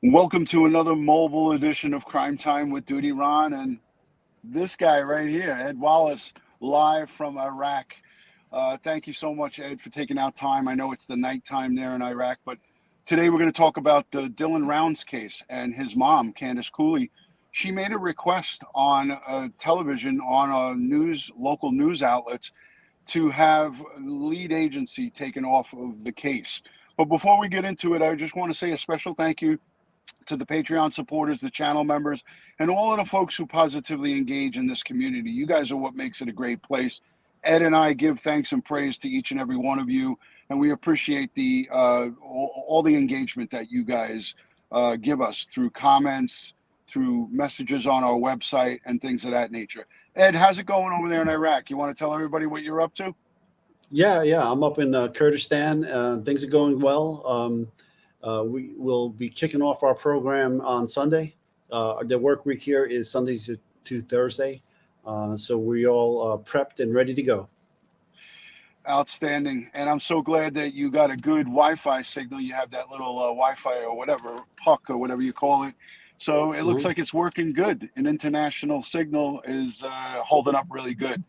Welcome to another mobile edition of Crime Time with DutyRon and this guy right here, Ed Wallace, live from Iraq. Thank you so much, Ed, for taking out time. I know it's the nighttime there in Iraq, but today we're going to talk about the Dylan Rounds case and his mom, Candice Cooley. She made a request on television, on local news outlets, to have lead agency taken off of the case. But before we get into it, I just want to say a special thank you to the Patreon supporters, the channel members, and all of the folks who positively engage in this community. You guys are what makes it a great place. Ed and I give thanks and praise to each and every one of you, and we appreciate the all the engagement that you guys give us through comments, through messages on our website, and things of that nature. Ed, how's it going over there in Iraq? You want to tell everybody what you're up to? Yeah. I'm up in Kurdistan. Things are going well. We will be kicking off our program on Sunday. The work week here is Sundays to Thursday. So we all prepped and ready to go. Outstanding. And I'm so glad that you got a good Wi-Fi signal. You have that little Wi-Fi or whatever, puck or whatever you call it. So it looks like it's working good. An international signal is holding up really good.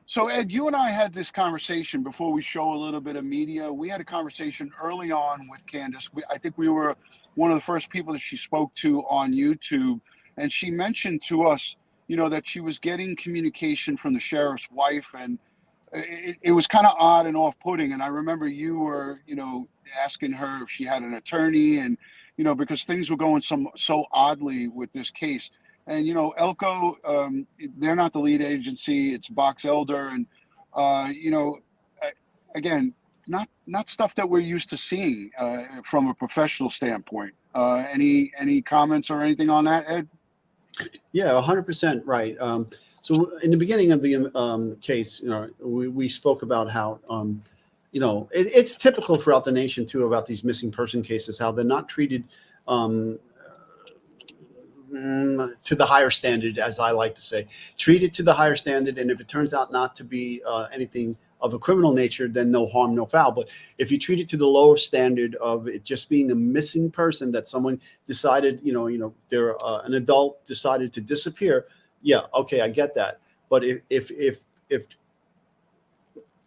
So, Ed, you and I had this conversation before we show a little bit of media. We had a conversation early on with Candice. I think we were one of the first people that she spoke to on YouTube. And she mentioned to us, that she was getting communication from the sheriff's wife. And it was kind of odd and off-putting. And I remember you were, asking her if she had an attorney and, because things were going so oddly with this case. And, Elko, they're not the lead agency. It's Box Elder. And, again, not stuff that we're used to seeing from a professional standpoint. Any comments or anything on that, Ed? Yeah, 100% right. So in the beginning of the case, we spoke about how, it's typical throughout the nation, too, about these missing person cases, how they're not treated to the higher standard, as I like to say. Treat it to the higher standard, and if it turns out not to be anything of a criminal nature, then no harm, no foul. But if you treat it to the lower standard of it just being a missing person that someone decided, they're an adult decided to disappear, yeah, okay, I get that. But if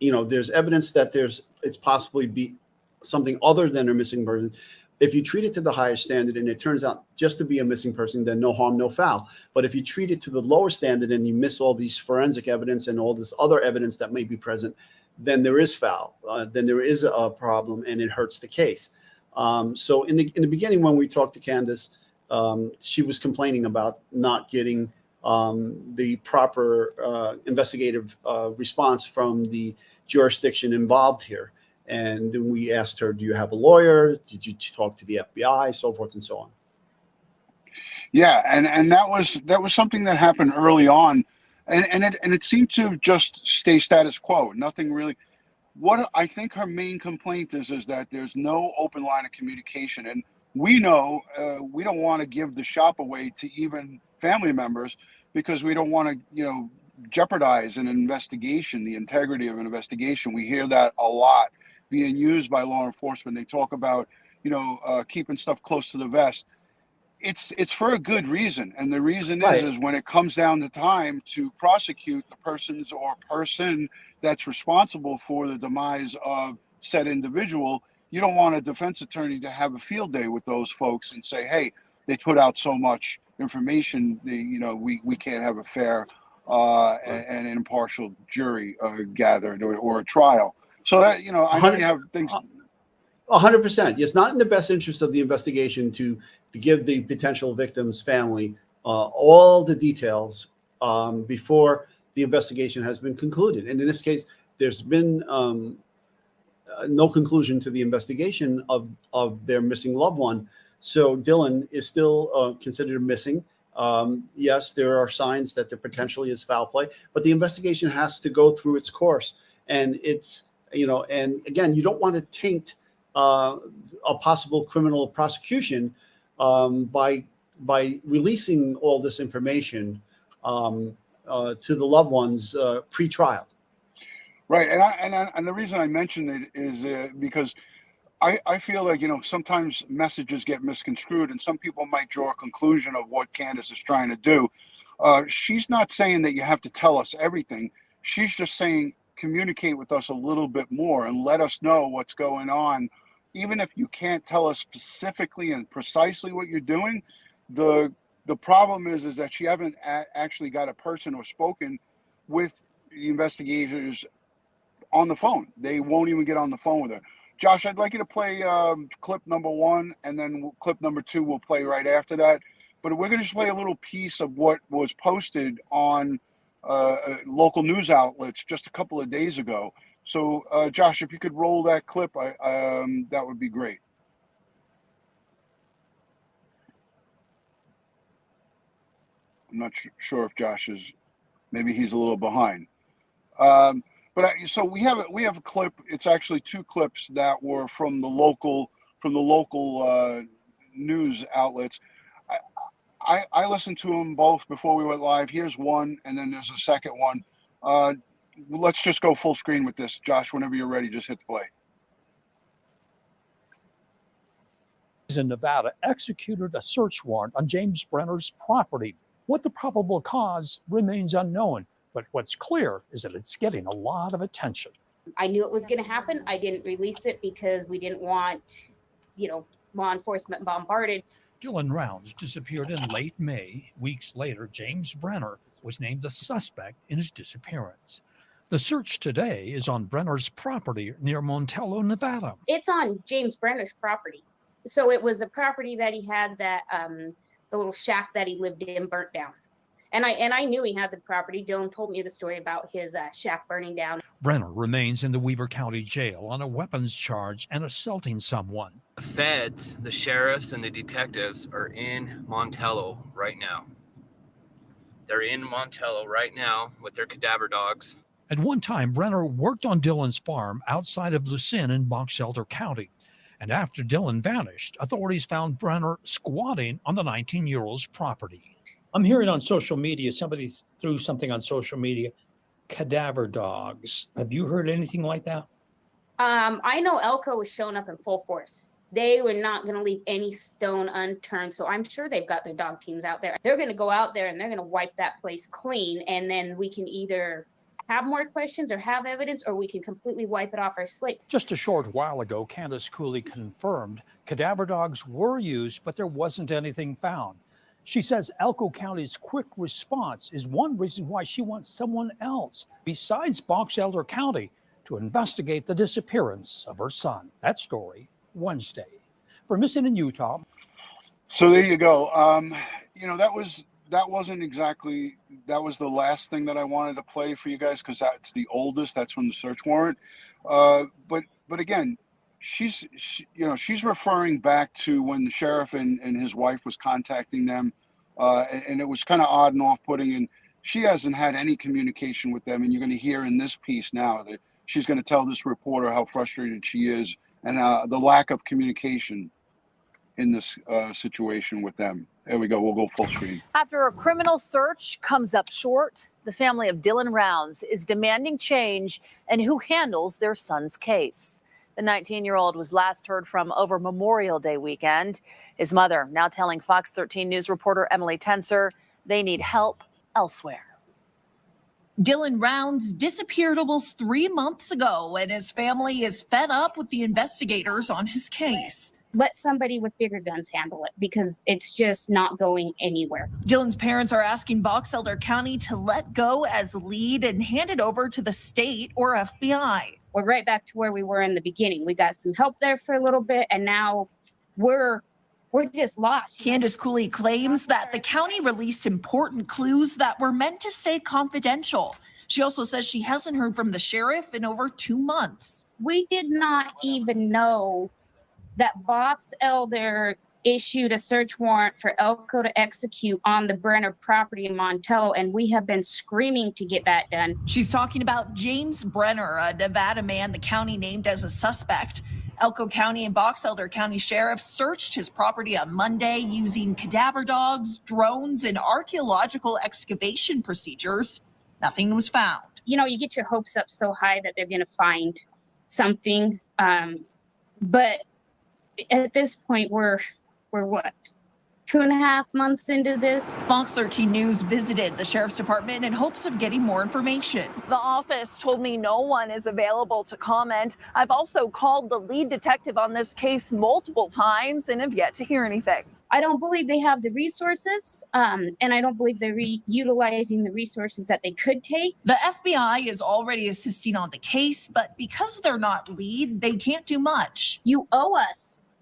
there's evidence that it's possibly be something other than a missing person. If you treat it to the highest standard and it turns out just to be a missing person, then no harm, no foul. But if you treat it to the lower standard and you miss all these forensic evidence and all this other evidence that may be present, then there is foul. Then there is a problem and it hurts the case. So in the beginning, when we talked to Candice, she was complaining about not getting the proper investigative response from the jurisdiction involved here. And then we asked her, do you have a lawyer? Did you talk to the FBI? So forth and so on. Yeah, and that was something that happened early on, and it seemed to just stay status quo. Nothing really. What I think her main complaint is that there's no open line of communication, and we know we don't want to give the shop away to even family members because we don't want to jeopardize an investigation, the integrity of an investigation. We hear that a lot being used by law enforcement. They talk about, keeping stuff close to the vest. It's for a good reason. And the reason is when it comes down to time to prosecute the person that's responsible for the demise of said individual, you don't want a defense attorney to have a field day with those folks and say, hey, they put out so much information, we can't have a fair and impartial jury gathered or a trial. So that, I know you have things. 100%. It's not in the best interest of the investigation to give the potential victim's family all the details before the investigation has been concluded. And in this case, there's been no conclusion to the investigation of their missing loved one. So Dylan is still considered missing. Yes, there are signs that there potentially is foul play, but the investigation has to go through its course. And it's, and again, you don't want to taint a possible criminal prosecution by releasing all this information to the loved ones pre-trial. Right, and the reason I mentioned it is because I feel like, sometimes messages get misconstrued and some people might draw a conclusion of what Candice is trying to do. She's not saying that you have to tell us everything. She's just saying communicate with us a little bit more and let us know what's going on. Even if you can't tell us specifically and precisely what you're doing, the problem is that she haven't actually got a person or spoken with the investigators on the phone. They won't even get on the phone with her. Josh, I'd like you to play clip number 1, and then clip number 2 we'll play right after that. But we're going to just play a little piece of what was posted on local news outlets just a couple of days ago. So, Josh, if you could roll that clip, that would be great. I'm not sure if Josh is, maybe he's a little behind. So we have a clip. It's actually 2 clips that were from the local news outlets. I listened to them both before we went live. Here's one, and then there's a second one. Let's just go full screen with this. Josh, whenever you're ready, just hit play. In Nevada, executed a search warrant on James Brenner's property. What the probable cause remains unknown, but what's clear is that it's getting a lot of attention. I knew it was going to happen. I didn't release it because we didn't want, law enforcement bombarded. Dylan Rounds disappeared in late May. Weeks later, James Brenner was named the suspect in his disappearance. The search today is on Brenner's property near Montello, Nevada. It's on James Brenner's property. So it was a property that he had that the little shack that he lived in burnt down. And I knew he had the property. Dylan told me the story about his shack burning down. Renner remains in the Weber County Jail on a weapons charge and assaulting someone. The feds, the sheriffs, and the detectives are in Montello right now. They're in Montello right now with their cadaver dogs. At one time, Renner worked on Dylan's farm outside of Lucin in Box Elder County. And after Dylan vanished, authorities found Brenner squatting on the 19-year-old's property. I'm hearing on social media, somebody threw something on social media, cadaver dogs. Have you heard anything like that? I know Elko was showing up in full force. They were not going to leave any stone unturned. So I'm sure they've got their dog teams out there. They're going to go out there and they're going to wipe that place clean. And then we can either have more questions or have evidence, or we can completely wipe it off our slate. Just a short while ago, Candice Cooley confirmed cadaver dogs were used, but there wasn't anything found. She says Elko County's quick response is one reason why she wants someone else besides Box Elder County to investigate the disappearance of her son. That story Wednesday. For Missing in Utah. So there you go. That wasn't exactly, that was the last thing that I wanted to play for you guys because that's the oldest. That's from the search warrant. But again, she's referring back to when the sheriff and his wife was contacting them, and it was kind of odd and off-putting. And she hasn't had any communication with them. And you're going to hear in this piece now that she's going to tell this reporter how frustrated she is and the lack of communication in this situation with them. There we go. We'll go full screen. After a criminal search comes up short, the family of Dylan Rounds is demanding change in who handles their son's case. The 19-year-old was last heard from over Memorial Day weekend. His mother now telling Fox 13 News reporter Emily Tenser they need help elsewhere. Dylan Rounds disappeared almost 3 months ago, and his family is fed up with the investigators on his case. Let somebody with bigger guns handle it because it's just not going anywhere. Dylan's parents are asking Box Elder County to let go as lead and hand it over to the state or FBI. We're right back to where we were in the beginning. We got some help there for a little bit, and now we're just lost. Candice Cooley claims that the county released important clues that were meant to stay confidential. She also says she hasn't heard from the sheriff in over 2 months. We did not even know that Box Elder issued a search warrant for Elko to execute on the Brenner property in Montello, and we have been screaming to get that done. She's talking about James Brenner, a Nevada man the county named as a suspect. Elko County and Box Elder County sheriffs searched his property on Monday using cadaver dogs, drones, and archaeological excavation procedures. Nothing was found. You get your hopes up so high that they're going to find something, but At this point, we're what, 2.5 months into this? Fox 13 News visited the sheriff's department in hopes of getting more information. The office told me no one is available to comment. I've also called the lead detective on this case multiple times and have yet to hear anything. I don't believe they have the resources, and I don't believe they're utilizing the resources that they could take. The FBI is already assisting on the case, but because they're not lead, they can't do much. You owe us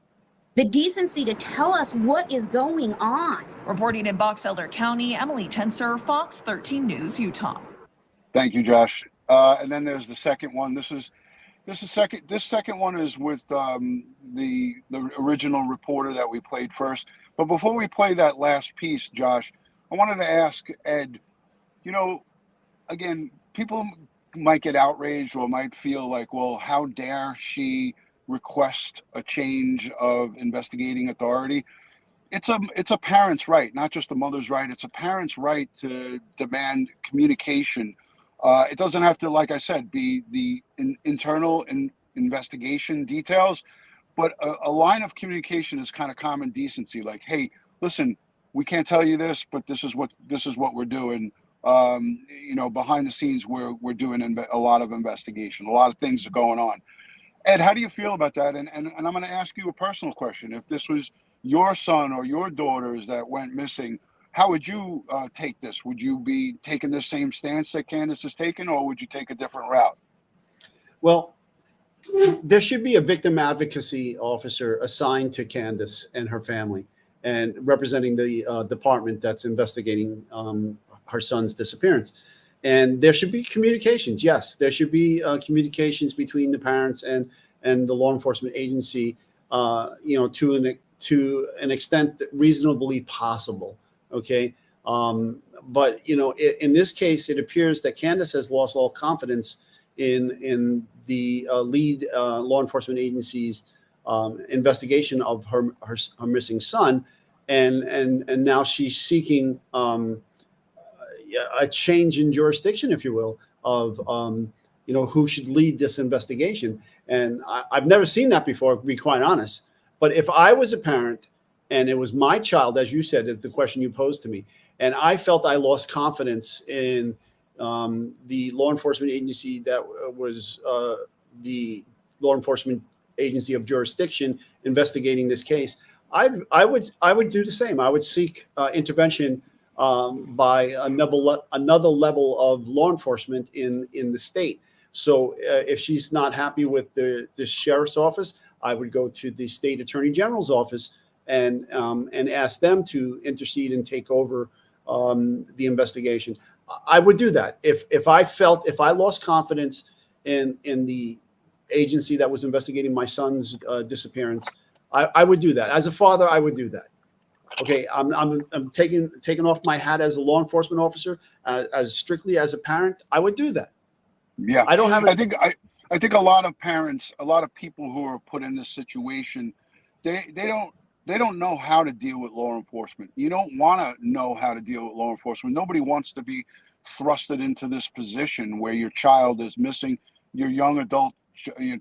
the decency to tell us what is going on. Reporting in Box Elder County, Emily Tenser, Fox 13 News, Utah. Thank you, Josh. And then there's the second one. This second one is with the original reporter that we played first. But before we play that last piece, Josh, I wanted to ask Ed, you know, again, people might get outraged or might feel like, well, how dare she request a change of investigating authority? It's a parent's right, not just a mother's right. It's a parent's right to demand communication. It doesn't have to, like I said, be the internal investigation details, but a line of communication is kind of common decency. Like, hey, listen, we can't tell you this, but this is what we're doing. You know, behind the scenes, we're doing a lot of investigation. A lot of things are going on. Ed, how do you feel about that? And I'm going to ask you a personal question. If this was your son or your daughters that went missing, how would you take this? Would you be taking the same stance that Candice has taken, or would you take a different route? Well, there should be a victim advocacy officer assigned to Candice and her family and representing the department that's investigating her son's disappearance. And there should be communications. Yes, there should be communications between the parents and the law enforcement agency, you know, to an extent that reasonably possible. Okay. But, you know, in this case, it appears that Candice has lost all confidence in the lead law enforcement agency's investigation of her missing son. And now she's seeking a change in jurisdiction, if you will, of, you know, who should lead this investigation. And I've never seen that before, to be quite honest. But if I was a parent and it was my child, as you said, is the question you posed to me, and I felt I lost confidence in the law enforcement agency that was the law enforcement agency of jurisdiction investigating this case, I would do the same. I would seek intervention by another level of law enforcement in the state. So if she's not happy with the sheriff's office, I would go to the state attorney general's office and ask them to intercede and take over the investigation. I would do that if I lost confidence in the agency that was investigating my son's disappearance. I would do that. As a father, I would do that. Okay, I'm taking off my hat as a law enforcement officer, as strictly as a parent. I would do that. Yeah, I don't have. I think a lot of parents, a lot of people who are put in this situation, they don't know how to deal with law enforcement. You don't want to know how to deal with law enforcement. Nobody wants to be thrusted into this position where your child is missing, your young adult,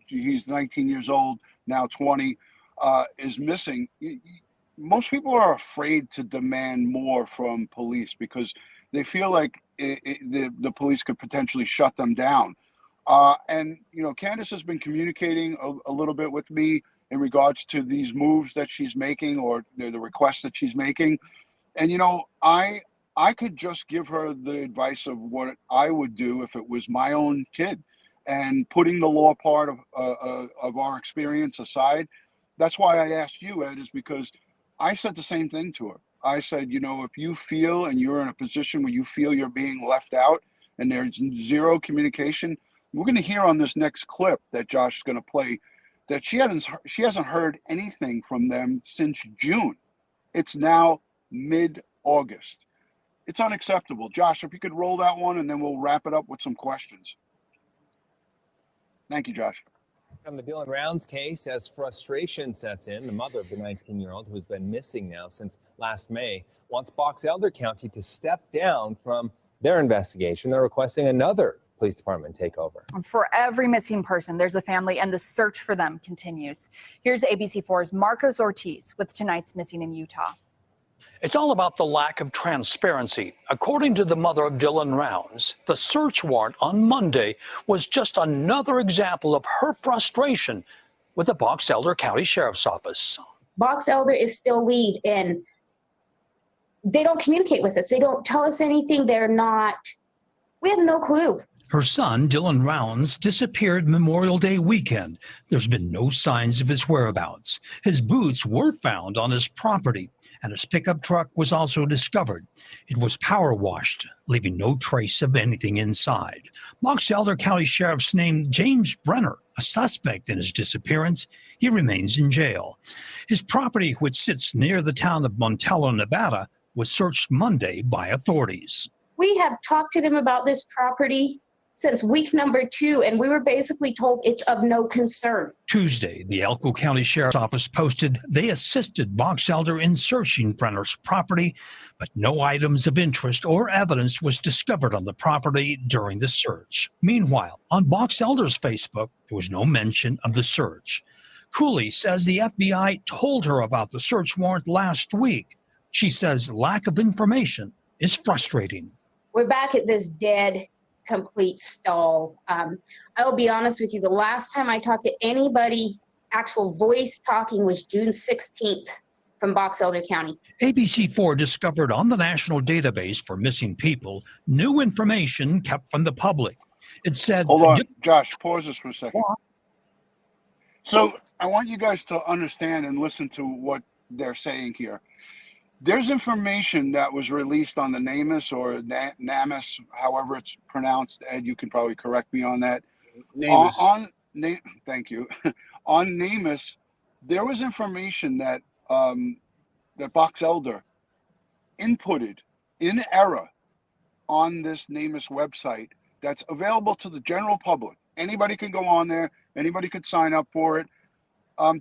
he's 19 years old, now 20, is missing. Most people are afraid to demand more from police because they feel like the police could potentially shut them down. And, you know, Candice has been communicating a little bit with me in regards to these moves that she's making or the requests that she's making. And, you know, I could just give her the advice of what I would do if it was my own kid, and putting the law part of our experience aside. That's why I asked you, Ed, is because I said the same thing to her. I said, you know, if you feel and you're in a position where you feel you're being left out and there's zero communication, we're going to hear on this next clip that Josh is going to play that she hasn't heard anything from them since June. It's now mid-August. It's unacceptable. Josh, if you could roll that one and then we'll wrap it up with some questions. Thank you, Josh. On the Dylan Rounds case, as frustration sets in, the mother of the 19-year-old, who's been missing now since last May, wants Box Elder County to step down from their investigation. They're requesting another police department take over. For every missing person, there's a family, and the search for them continues. Here's ABC4's Marcos Ortiz with tonight's Missing in Utah. It's all about the lack of transparency. According to the mother of Dylan Rounds, the search warrant on Monday was just another example of her frustration with the Box Elder County Sheriff's Office. Box Elder is still lead, and they don't communicate with us. They don't tell us anything. We have no clue. Her son, Dylan Rounds, disappeared Memorial Day weekend. There's been no signs of his whereabouts. His boots were found on his property, and his pickup truck was also discovered. It was power washed, leaving no trace of anything inside. Box Elder County Sheriff's named James Renner a suspect in his disappearance. He remains in jail. His property, which sits near the town of Montello, Nevada, was searched Monday by authorities. We have talked to them about this property since week number 2, and we were basically told it's of no concern. Tuesday, the Elko County Sheriff's Office posted they assisted Box Elder in searching Brenner's property, but no items of interest or evidence was discovered on the property during the search. Meanwhile, on Box Elder's Facebook, there was no mention of the search. Cooley says the FBI told her about the search warrant last week. She says lack of information is frustrating. We're back at this dead, complete stall. I'll be honest with you, the last time I talked to anybody, actual voice talking, was June 16th from Box Elder County. ABC4 discovered on the National Database for Missing People new information kept from the public. It said... Hold on, Josh, pause this for a second. So I want you guys to understand and listen to what they're saying here. There's information that was released on the Namus or Namus, however it's pronounced. Ed, you can probably correct me on that. Namus. Thank you. On Namus, there was information that that Box Elder inputted in error on this Namus website that's available to the general public. Anybody can go on there. Anybody could sign up for it.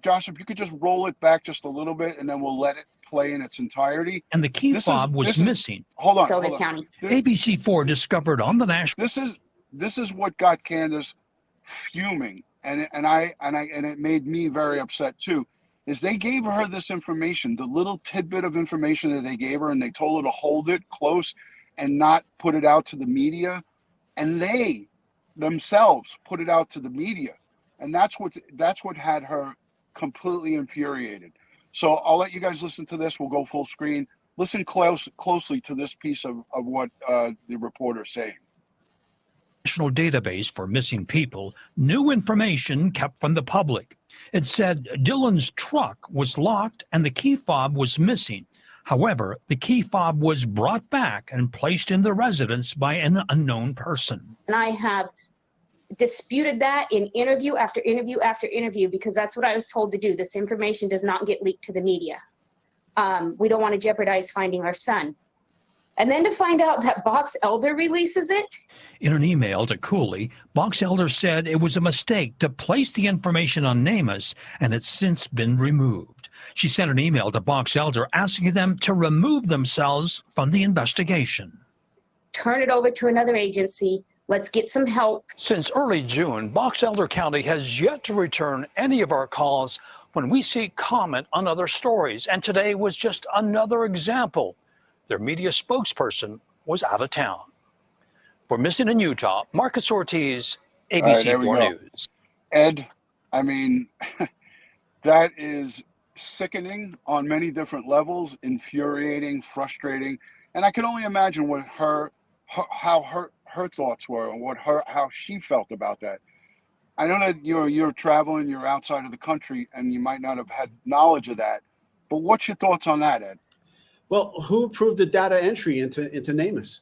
Josh, if you could just roll it back just a little bit, and then we'll let it play in its entirety. And the key fob was missing. Hold on. Elder County. ABC4 discovered on the national. This is what got Candice fuming, and it made me very upset too. Is they gave her this information, the little tidbit of information that they gave her, and they told her to hold it close and not put it out to the media, and they themselves put it out to the media, and that's what had her completely infuriated. So I'll let you guys listen to this. We'll go full screen. Listen closely to this piece of what the reporter's saying. National Database for Missing People, new information kept from the public. It said Dylan's truck was locked and the key fob was missing. However, the key fob was brought back and placed in the residence by an unknown person. And I have disputed that in interview after interview after interview, because that's what I was told to do. This information does not get leaked to the media. We don't want to jeopardize finding our son. And then to find out that Box Elder releases it. In an email to Cooley, Box Elder said it was a mistake to place the information on Namus, and it's since been removed. She sent an email to Box Elder asking them to remove themselves from the investigation. Turn it over to another agency. Let's get some help. Since early June, Box Elder County has yet to return any of our calls when we seek comment on other stories, and today was just another example. Their media spokesperson was out of town. For Missing in Utah, Marcus Ortiz, ABC4 News. Ed, I mean, that is sickening on many different levels, infuriating, frustrating, and I can only imagine what how her thoughts were and how she felt about that. I know that you're traveling, you're outside of the country, and you might not have had knowledge of that. But what's your thoughts on that, Ed? Well, who approved the data entry into Namus?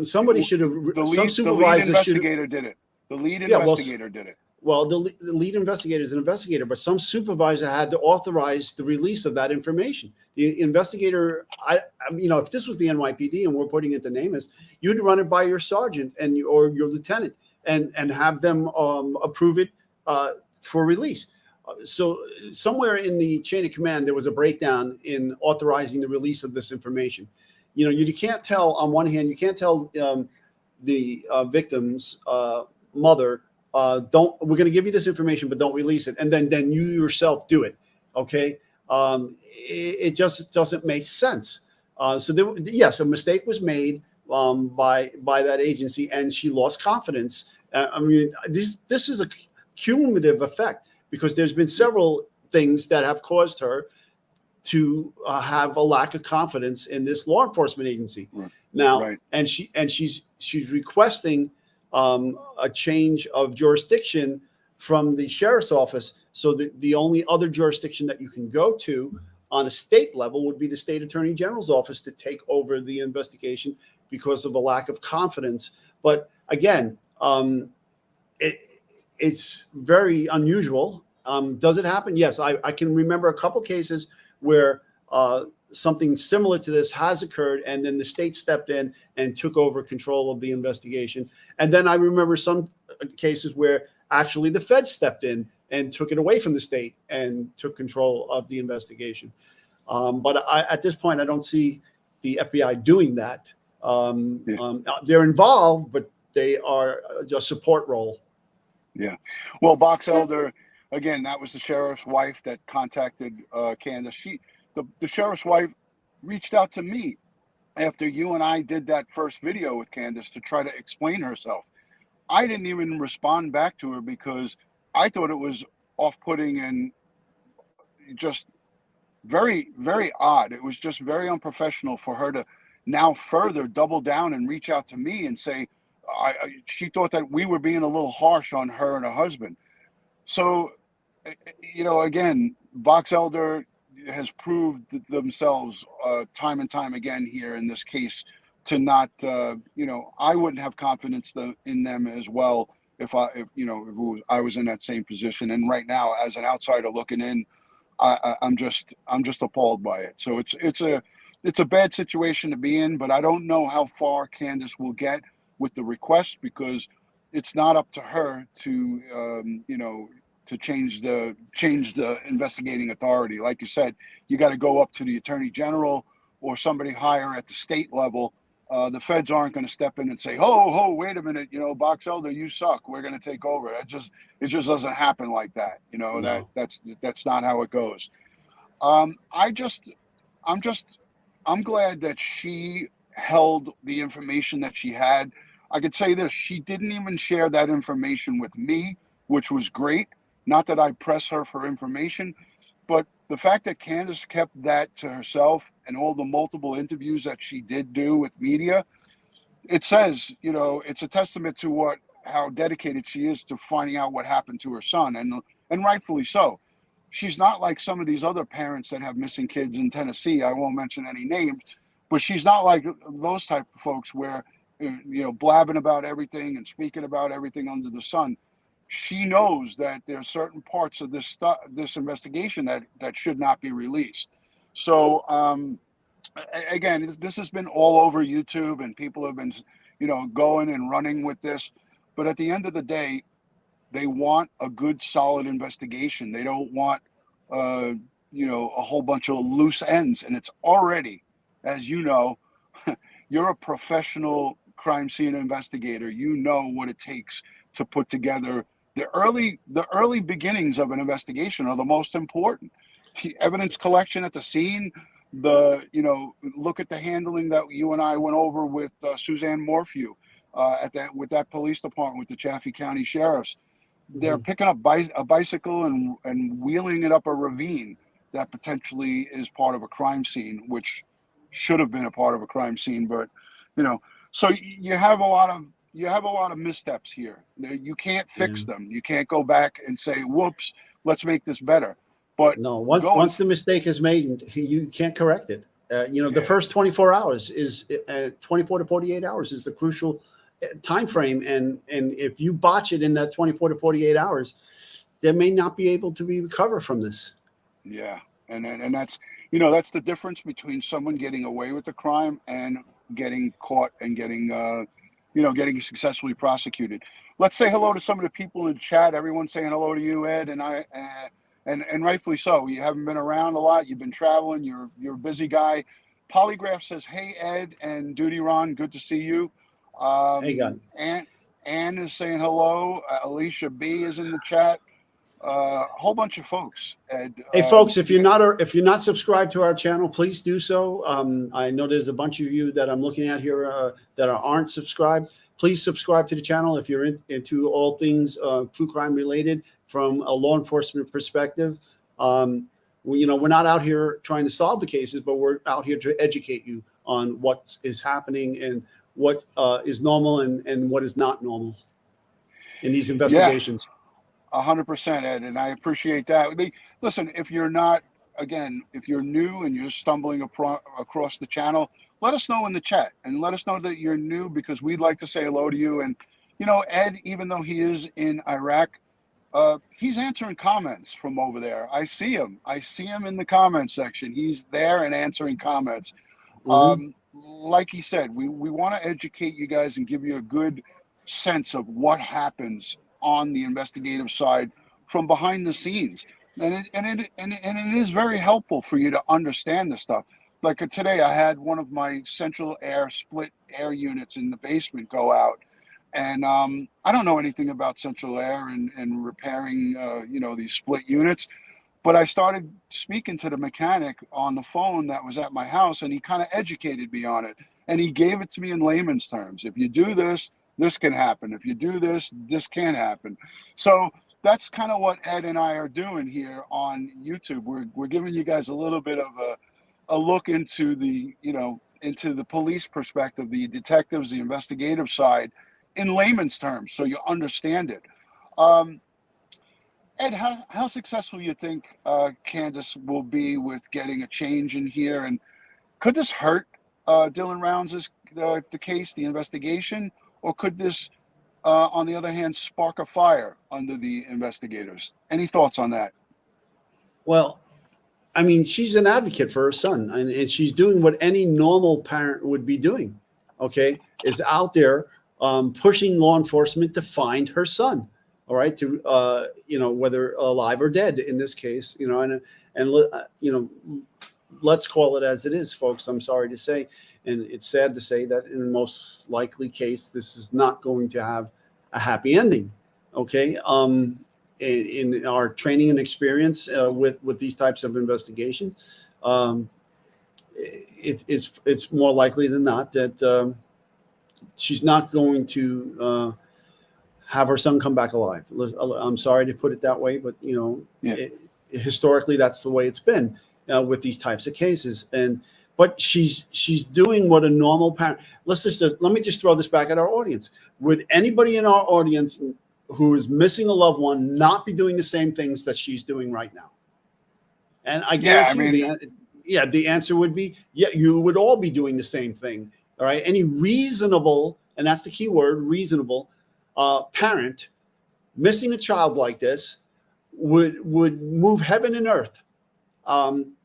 Somebody should have. The lead investigator did it. The lead investigator did it. Well, the lead investigator is an investigator, but some supervisor had to authorize the release of that information. The investigator, if this was the NYPD and we're putting it to Namus, you'd run it by your sergeant or your lieutenant and have them approve it for release. So somewhere in the chain of command, there was a breakdown in authorizing the release of this information. You can't tell on one hand, you can't tell the victim's mother, we're going to give you this information, but don't release it. And then you yourself do it. Okay. It just doesn't make sense. So yes, a mistake was made by that agency, and she lost confidence. I mean, this is a cumulative effect, because there's been several things that have caused her to have a lack of confidence in this law enforcement agency. Right. Now, Right. and she's requesting a change of jurisdiction from the sheriff's office. So the only other jurisdiction that you can go to on a state level would be the state attorney general's office to take over the investigation because of a lack of confidence. But again, it's very unusual. Does it happen? Yes, I can remember a couple cases where something similar to this has occurred, and then the state stepped in and took over control of the investigation. And then I remember some cases where actually the feds stepped in and took it away from the state and took control of the investigation. But at this point, I don't see the FBI doing that. They're involved, but they are a support role. Yeah. Well, Box Elder, again, that was the sheriff's wife that contacted Candice. The sheriff's wife reached out to me after you and I did that first video with Candice to try to explain herself. I didn't even respond back to her because I thought it was off-putting and just very, very odd. It was just very unprofessional for her to now further double down and reach out to me and say she thought that we were being a little harsh on her and her husband. So, again, Box Elder has proved themselves time and time again here in this case to not, I wouldn't have confidence in them as well if I was in that same position. And right now, as an outsider looking in, I'm just appalled by it. So it's a bad situation to be in, but I don't know how far Candice will get with the request, because it's not up to her to to change the investigating authority. Like you said, you got to go up to the attorney general or somebody higher at the state level. The feds aren't going to step in and say, "Oh, wait a minute, Box Elder, you suck. We're going to take over." It just doesn't happen like that. No. That's not how it goes. I'm glad that she held the information that she had. I could say this: she didn't even share that information with me, which was great. Not that I press her for information, but the fact that Candice kept that to herself and all the multiple interviews that she did do with media, it says, it's a testament to how dedicated she is to finding out what happened to her son, and rightfully so. She's not like some of these other parents that have missing kids in Tennessee. I won't mention any names, but she's not like those type of folks where, blabbing about everything and speaking about everything under the sun. She knows that there are certain parts of this investigation that should not be released. So again, this has been all over YouTube, and people have been, going and running with this. But at the end of the day, they want a good, solid investigation. They don't want, a whole bunch of loose ends. And it's already, as you know, you're a professional crime scene investigator. You know what it takes to put together the early beginnings of an investigation are the most important. The evidence collection at the scene, look at the handling that you and I went over with Suzanne Morphew with that police department, with the Chaffee County Sheriffs. They're picking up a bicycle and wheeling it up a ravine that potentially is part of a crime scene, which should have been a part of a crime scene. But, so you have a lot of missteps here. You can't fix them. You can't go back and say, "Whoops, let's make this better." But no, once the mistake is made, you can't correct it. The first 24 hours is 24 to 48 hours is the crucial time frame, and if you botch it in that 24 to 48 hours, they may not be able to be recovered from this. Yeah, and that's that's the difference between someone getting away with the crime and getting caught and getting getting successfully prosecuted. Let's say hello to some of the people in the chat. Everyone's saying hello to you, Ed, and I, and rightfully so. You haven't been around a lot. You've been traveling. You're a busy guy. Polygraph says, "Hey, Ed and DutyRon, good to see you." Hey, God. Ann is saying hello. Alicia B is in the chat. A whole bunch of folks. Ed, Hey, folks, if you're not subscribed to our channel, please do so. I know there's a bunch of you that I'm looking at here that aren't subscribed. Please subscribe to the channel if you're into all things true crime related from a law enforcement perspective. We're not out here trying to solve the cases, but we're out here to educate you on what is happening and what is normal and what is not normal in these investigations. 100%, Ed, and I appreciate that. Listen, if you're not, again, if you're new and you're stumbling across the channel, let us know in the chat and let us know that you're new, because we'd like to say hello to you. And, Ed, even though he is in Iraq, he's answering comments from over there. I see him in the comment section. He's there and answering comments. Mm-hmm. Like he said, we want to educate you guys and give you a good sense of what happens on the investigative side from behind the scenes, and it is very helpful for you to understand this stuff. Like today, I had one of my central air split air units in the basement go out, and I don't know anything about central air and repairing these split units, but I started speaking to the mechanic on the phone that was at my house, and he kind of educated me on it, and he gave it to me in layman's terms. If you do this, this can happen. If you do this, this can happen. So that's kind of what Ed and I are doing here on YouTube. We're giving you guys a little bit of a look into the police perspective, the detectives, the investigative side, in layman's terms, so you understand it. Ed, how successful you think Candice will be with getting a change in here, and could this hurt Dylan Rounds' the case, the investigation? Or could this, on the other hand, spark a fire under the investigators? Any thoughts on that? Well, I mean, she's an advocate for her son, and she's doing what any normal parent would be doing, okay, is out there pushing law enforcement to find her son, all right, to, whether alive or dead in this case, let's call it as it is, folks. I'm sorry to say. And it's sad to say that in the most likely case, this is not going to have a happy ending. Okay. In our training and experience with these types of investigations, it's more likely than not that she's not going to have her son come back alive. I'm sorry to put it that way, but historically, that's the way it's been with these types of cases. But she's doing what a normal parent. Let me just throw this back at our audience. Would anybody in our audience who is missing a loved one not be doing the same things that she's doing right now? And I guarantee the answer would be, you would all be doing the same thing. All right. Any reasonable, and that's the key word, reasonable parent missing a child like this would move heaven and earth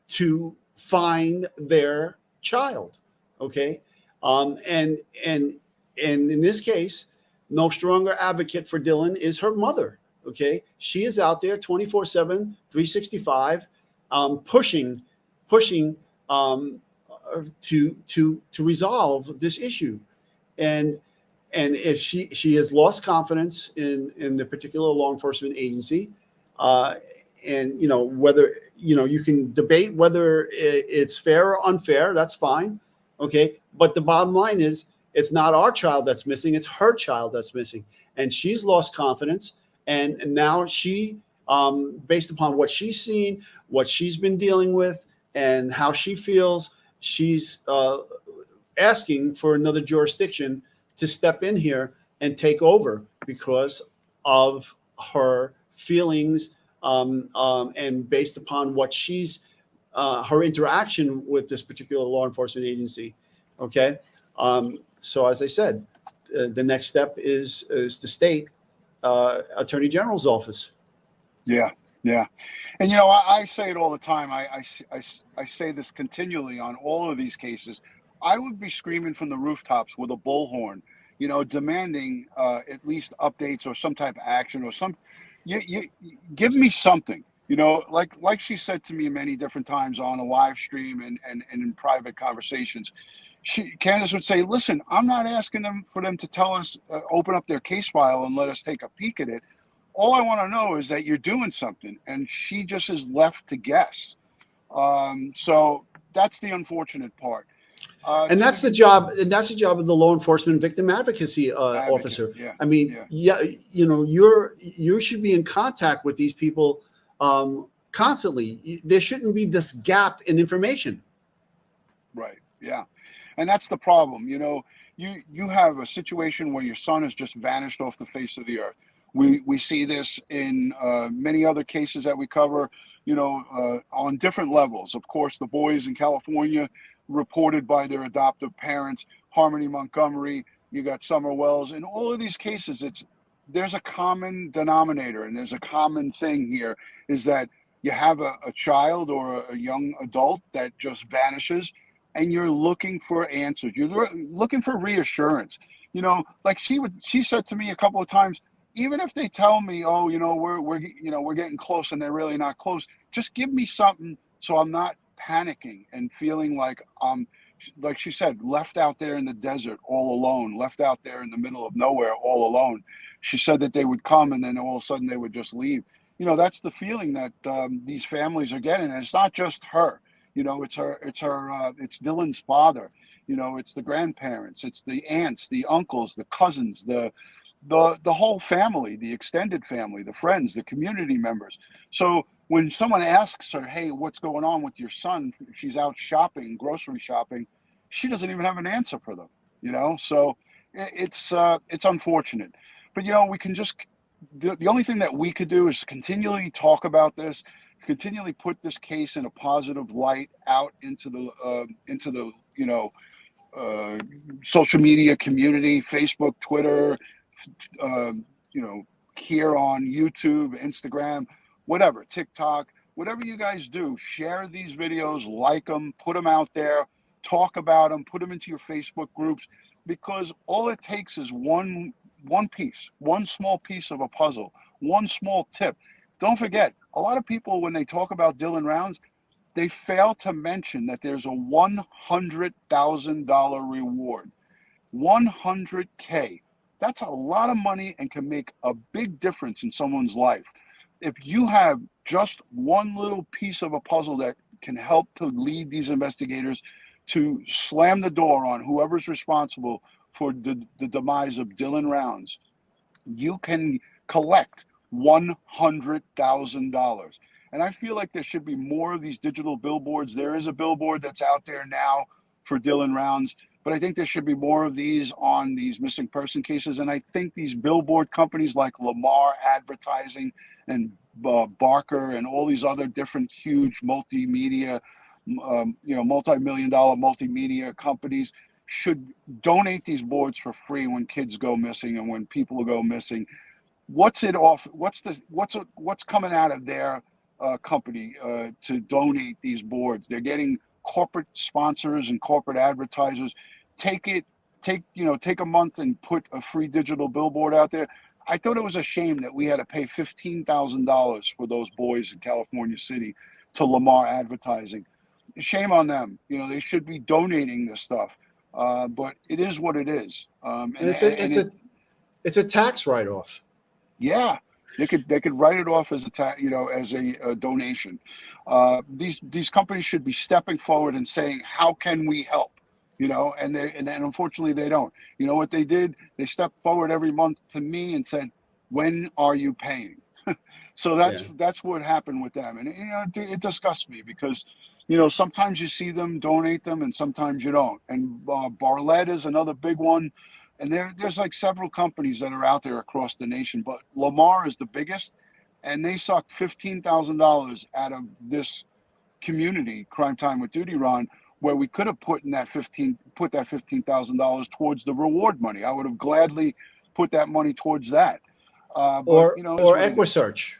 to find their child. Okay. And in this case, no stronger advocate for Dylan is her mother. Okay. She is out there 24/7, 365, pushing to resolve this issue. And if she has lost confidence in the particular law enforcement agency, and whether you can debate whether it's fair or unfair, that's fine. Okay. But the bottom line is, it's not our child that's missing, it's her child that's missing. And she's lost confidence. And now she, based upon what she's seen, what she's been dealing with, and how she feels, she's asking for another jurisdiction to step in here and take over because of her feelings, and based upon what she's her interaction with this particular law enforcement agency. Okay. So as I said, the next step is the state attorney general's office. Yeah. And, I say it all the time. I say this continually on all of these cases. I would be screaming from the rooftops with a bullhorn, demanding at least updates or some type of action or you give me something, like she said to me many different times on a live stream and in private conversations. Candice would say, listen, I'm not asking them for them to tell us, open up their case file and let us take a peek at it. All I want to know is that you're doing something. And she just is left to guess. So that's the unfortunate part. And that's the job. And that's the job of the law enforcement victim advocacy officer. Yeah, I mean, you know, you should be in contact with these people constantly. There shouldn't be this gap in information. Right. Yeah. And that's the problem. You know, you have a situation where your son has just vanished off the face of the earth. We see this in many other cases that we cover, you know, on different levels. Of course, the boys in California reported by their adoptive parents, Harmony Montgomery, you got Summer Wells. In all of these cases, there's a common denominator, and there's a common thing here, is that you have a child or a young adult that just vanishes, and you're looking for answers. You're looking for reassurance. You know, like she said to me a couple of times, even if they tell me, oh, you know, we're getting close and they're really not close, just give me something so I'm not panicking and feeling like she said, left out there in the desert all alone, left out there in the middle of nowhere all alone. She said that they would come and then all of a sudden they would just leave. You know, that's the feeling that these families are getting. And it's not just her. You know, it's Dylan's father. You know, it's the grandparents, it's the aunts, the uncles, the cousins, the whole family, the extended family, the friends, the community members. So when someone asks her, hey, what's going on with your son? She's out shopping, grocery shopping. She doesn't even have an answer for them, you know? So it's unfortunate. But, you know, we can just, the only thing that we could do is continually talk about this, continually put this case in a positive light out into the you know, social media community, Facebook, Twitter, you know, here on YouTube, Instagram, whatever, TikTok, whatever you guys do, share these videos, like them, put them out there, talk about them, put them into your Facebook groups, because all it takes is one piece, one small piece of a puzzle, one small tip. Don't forget, a lot of people, when they talk about Dylan Rounds, they fail to mention that there's a $100,000 reward. 100K. That's a lot of money and can make a big difference in someone's life. If you have just one little piece of a puzzle that can help to lead these investigators to slam the door on whoever's responsible for the demise of Dylan Rounds, you can collect $100,000. And I feel like there should be more of these digital billboards. There is a billboard that's out there now for Dylan Rounds, but I think there should be more of these on these missing person cases. And I think these billboard companies like Lamar Advertising and Barker and all these other different huge multimedia, you know, multi-million-dollar multimedia companies should donate these boards for free when kids go missing and when people go missing. What's coming out of their company to donate these boards? They're getting corporate sponsors and corporate advertisers. Take a month and put a free digital billboard out there. I thought it was a shame that we had to pay $15,000 for those boys in California City to Lamar Advertising. Shame on them. You know, they should be donating this stuff. But it is what it is. It's a tax write-off. Yeah, they could write it off as a donation. These companies should be stepping forward and saying, how can we help? You know, and unfortunately they don't. You know what they did? They stepped forward every month to me and said, when are you paying? So that's what happened with them. And, you know, it disgusts me because, you know, sometimes you see them donate them and sometimes you don't. And Barlett is another big one. And there's like several companies that are out there across the nation, but Lamar is the biggest, and they sucked $15,000 out of this community, Crime Time with DutyRon, where we could have put that $15,000 towards the reward money. I would have gladly put that money towards that. Or EquiSearch.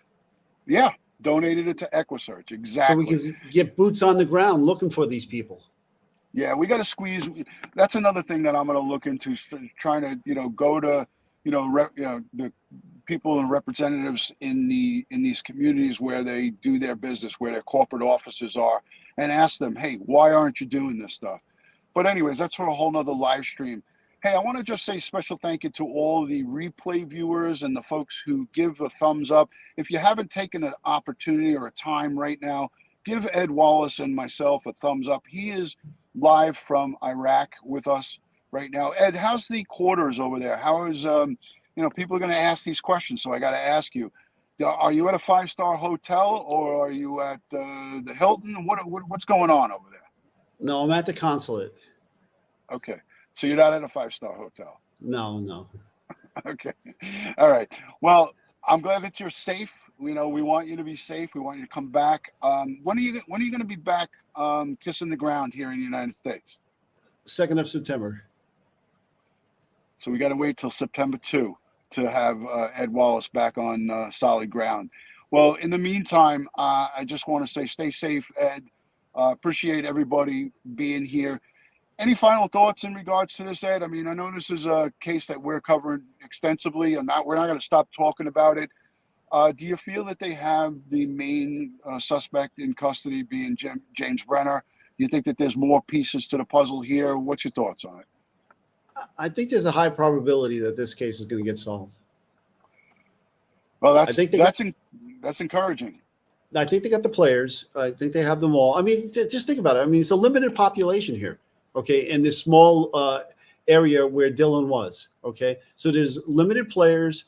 Yeah, donated it to EquiSearch, exactly. So we can get boots on the ground looking for these people. Yeah, we got to squeeze. That's another thing that I'm going to look into, trying to, you know, go to, the people and representatives in these communities where they do their business, where their corporate offices are, and ask them, hey, why aren't you doing this stuff? But anyways, that's for a whole nother live stream. Hey, I want to just say special thank you to all the replay viewers and the folks who give a thumbs up. If you haven't taken an opportunity or a time right now, give Ed Wallace and myself a thumbs up. He is live from Iraq with us right now. Ed, how's the quarters over there? How is, people are going to ask these questions, so I got to ask you. Are you at a 5-star hotel or are you at the Hilton? What's going on over there? No, I'm at the consulate. Okay. So you're not at a 5-star hotel? No. Okay. All right. Well, I'm glad that you're safe. We want you to be safe. We want you to come back. When are you going to be back kissing the ground here in the United States? 2nd of September. So we got to wait till September 2 to have Ed Wallace back on solid ground. Well, in the meantime, I just want to say stay safe, Ed. Appreciate everybody being here. Any final thoughts in regards to this, Ed? I mean, I know this is a case that we're covering extensively, and we're not going to stop talking about it. Do you feel that they have the main suspect in custody being James Renner? Do you think that there's more pieces to the puzzle here? What's your thoughts on it? I think there's a high probability that this case is going to get solved. Well, that's encouraging. I think they got the players. I think they have them all. I mean, just think about it. I mean, it's a limited population here, okay, in this small area where Dylan was, okay? So there's limited players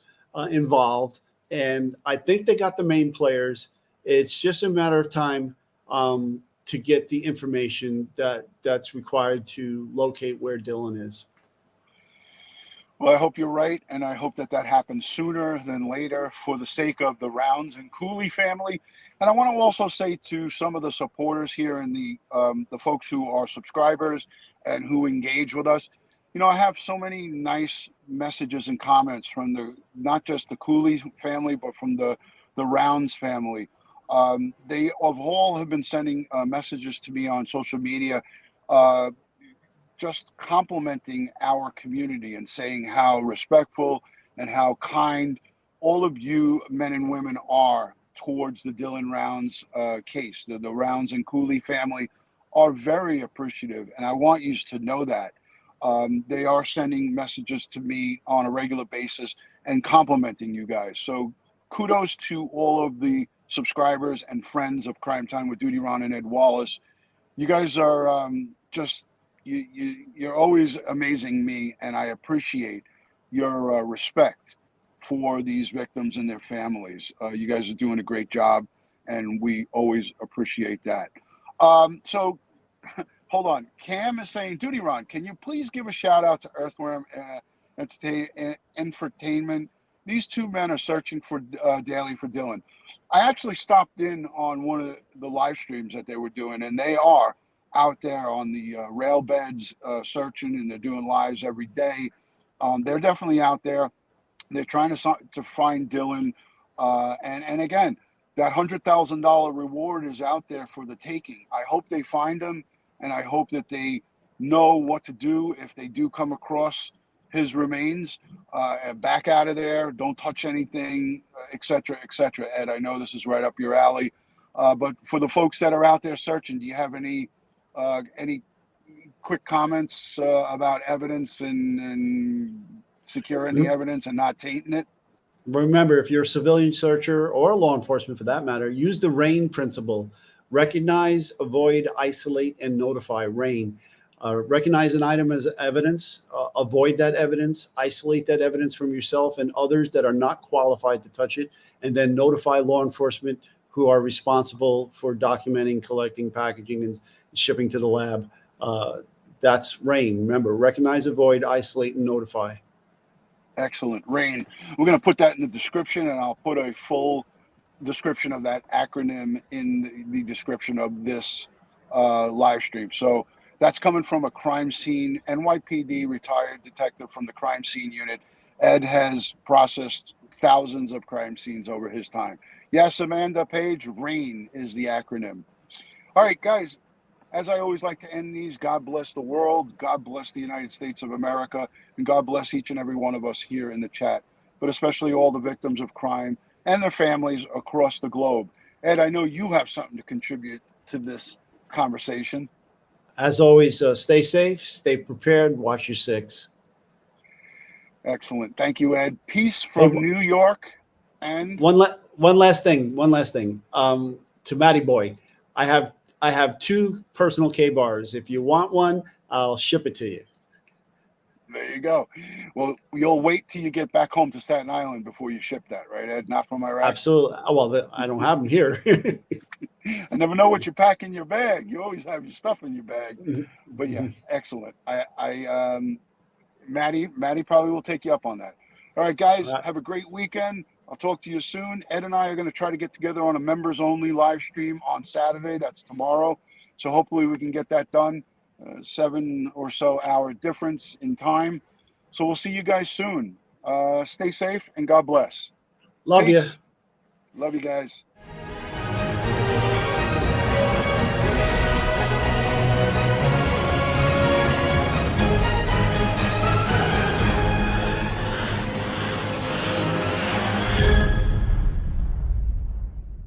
involved, and I think they got the main players. It's just a matter of time to get the information that's required to locate where Dylan is. Well, I hope you're right, and I hope that happens sooner than later for the sake of the Rounds and Cooley family. And I want to also say to some of the supporters here and the folks who are subscribers and who engage with us, I have so many nice messages and comments from not just the Cooley family, but from the Rounds family. They all have been sending messages to me on social media, just complimenting our community and saying how respectful and how kind all of you men and women are towards the Dylan Rounds case. The Rounds and Cooley family are very appreciative, and I want you to know that. They are sending messages to me on a regular basis and complimenting you guys. So kudos to all of the subscribers and friends of Crime Time with DutyRon and Ed Wallace. You guys are you're always amazing me, and I appreciate your respect for these victims and their families. You guys are doing a great job, and we always appreciate that. So hold on. Cam is saying, DutyRon, can you please give a shout out to Earthworm Entertainment? These two men are searching for daily for Dylan. I actually stopped in on one of the live streams that they were doing, and they are out there on the rail beds searching, and they're doing lives every day. They're definitely out there. They're trying to find Dylan. And again, that $100,000 reward is out there for the taking. I hope they find him, and I hope that they know what to do if they do come across his remains. Back out of there. Don't touch anything, et cetera, et cetera. Ed, I know this is right up your alley. But for the folks that are out there searching, do you have any quick comments about evidence and securing the evidence and not tainting it? Remember, if you're a civilian searcher or law enforcement for that matter, use the RAIN principle. Recognize, avoid, isolate, and notify. RAIN. Recognize an item as evidence, avoid that evidence, isolate that evidence from yourself and others that are not qualified to touch it, and then notify law enforcement who are responsible for documenting, collecting, packaging, and shipping to the lab. That's RAIN. Remember, recognize, avoid, isolate, and notify. Excellent. RAIN. We're going to put that in the description, and I'll put a full description of that acronym in the description of this live stream. So that's coming from a crime scene, NYPD retired detective from the crime scene unit. Ed has processed thousands of crime scenes over his time. Yes, Amanda Page, RAIN is the acronym. All right, guys, as I always like to end these, God bless the world, God bless the United States of America, and God bless each and every one of us here in the chat, but especially all the victims of crime and their families across the globe. Ed, I know you have something to contribute to this conversation. As always, stay safe, stay prepared, watch your six. Excellent. Thank you, Ed. Peace from New York. And One last thing. To Matty Boy, I have 2 personal K bars. If you want one, I'll ship it to you. there you go. Well, you'll wait till you get back home to Staten Island before you ship that, right, Ed? Not from Iraq. Absolutely. Well, I don't have them here. I never know what you pack in your bag. You always have your stuff in your bag. But yeah, excellent. Maddie probably will take you up on that. All right, guys, have a great weekend. I'll talk to you soon. Ed and I are going to try to get together on a members only live stream on Saturday. That's tomorrow. So hopefully we can get that done. 7 or so hour difference in time. So we'll see you guys soon. Stay safe and God bless. Love you. Love you guys.